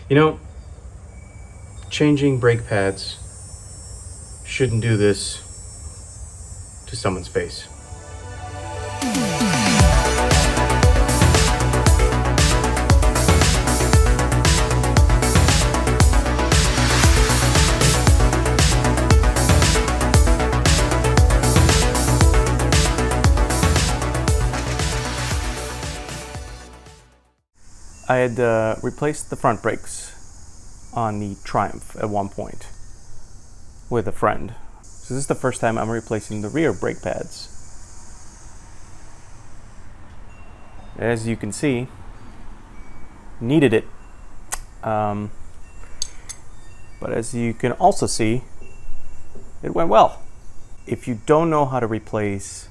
You know, changing brake pads shouldn't do this to someone's face. I had replaced the front brakes on the Triumph at one point with a friend. So this is the first time I'm replacing the rear brake pads. As you can see, needed it. But as you can also see, it went well. If you don't know how to replace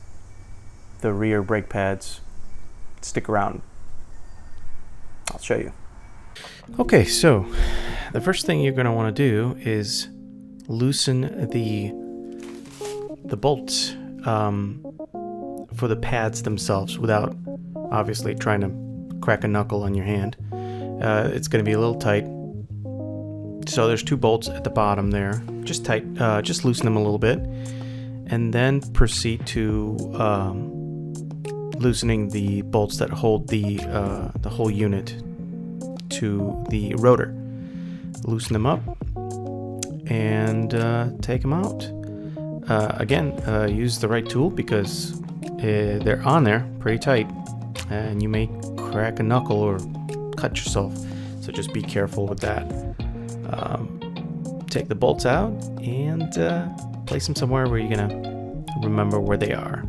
the rear brake pads, stick around. I'll show you. Okay, so the first thing you're going to want to do is loosen the bolts for the pads themselves without obviously trying to crack a knuckle on your hand. It's going to be a little tight. So there's 2 bolts at the bottom there. Just tight. Just loosen them a little bit, and then proceed to loosening the bolts that hold the whole unit to the rotor. Loosen them up and take them out. Again, use the right tool because they're on there pretty tight, and you may crack a knuckle or cut yourself. So just be careful with that. Take the bolts out and place them somewhere where you're gonna remember where they are.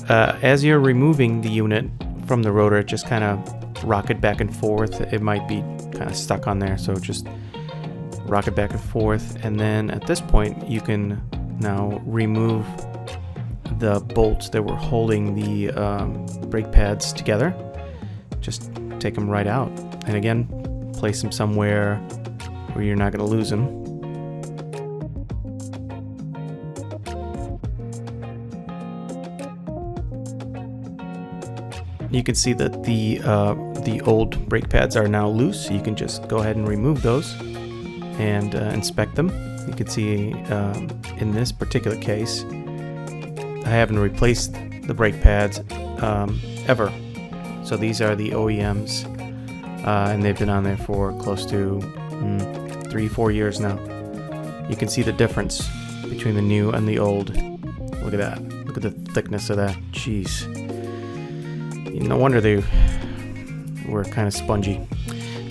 As you're removing the unit from the rotor, just kind of rock it back and forth. It might be kind of stuck on there, so just rock it back and forth. And then at this point, you can now remove the bolts that were holding the brake pads together. Just take them right out. And again, place them somewhere where you're not going to lose them. You can see that the old brake pads are now loose, so you can just go ahead and remove those and inspect them. You can see in this particular case, I haven't replaced the brake pads ever. So these are the OEMs, and they've been on there for close to 3-4 years now. You can see the difference between the new and the old. Look at that. Look at the thickness of that. Jeez. No wonder they were kind of spongy.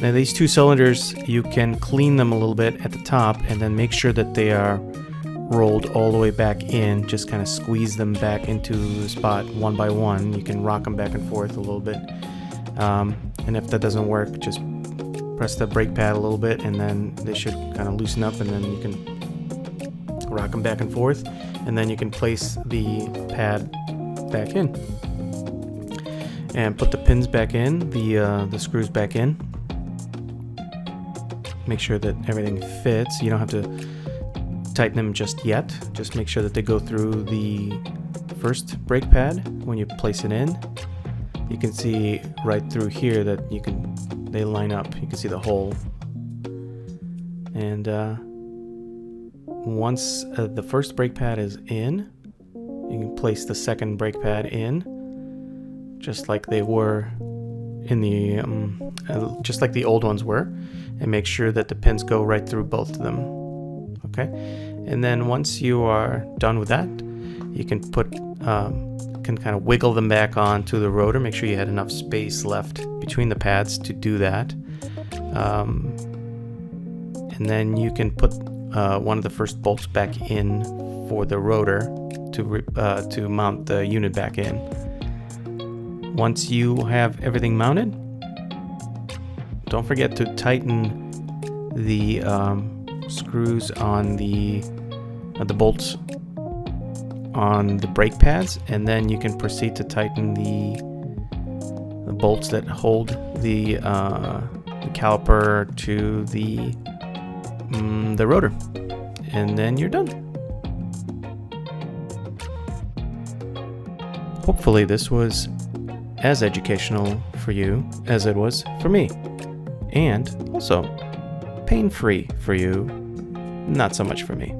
Now these 2 cylinders, you can clean them a little bit at the top and then make sure that they are rolled all the way back in. Just kind of squeeze them back into the spot one by one. You can rock them back and forth a little bit. And if that doesn't work, just press the brake pad a little bit and then they should kind of loosen up, and then you can rock them back and forth, and then you can place the pad back in. And put the pins back in, the screws back in. Make sure that everything fits. You don't have to tighten them just yet. Just make sure that they go through the first brake pad when you place it in. You can see right through here that they line up. You can see the hole. And once the first brake pad is in, you can place the second brake pad in, just like they were in the just like the old ones were, and make sure that the pins go right through both of them. Okay, and then once you are done with that, you can kind of wiggle them back onto the rotor. Make sure you had enough space left between the pads to do that, and then you can put one of the first bolts back in for the rotor to mount the unit back in. Once you have everything mounted, don't forget to tighten the screws on the bolts on the brake pads, and then you can proceed to tighten the bolts that hold the caliper to the rotor, and then you're done. Hopefully this was as educational for you as it was for me. And also pain-free for you, not so much for me.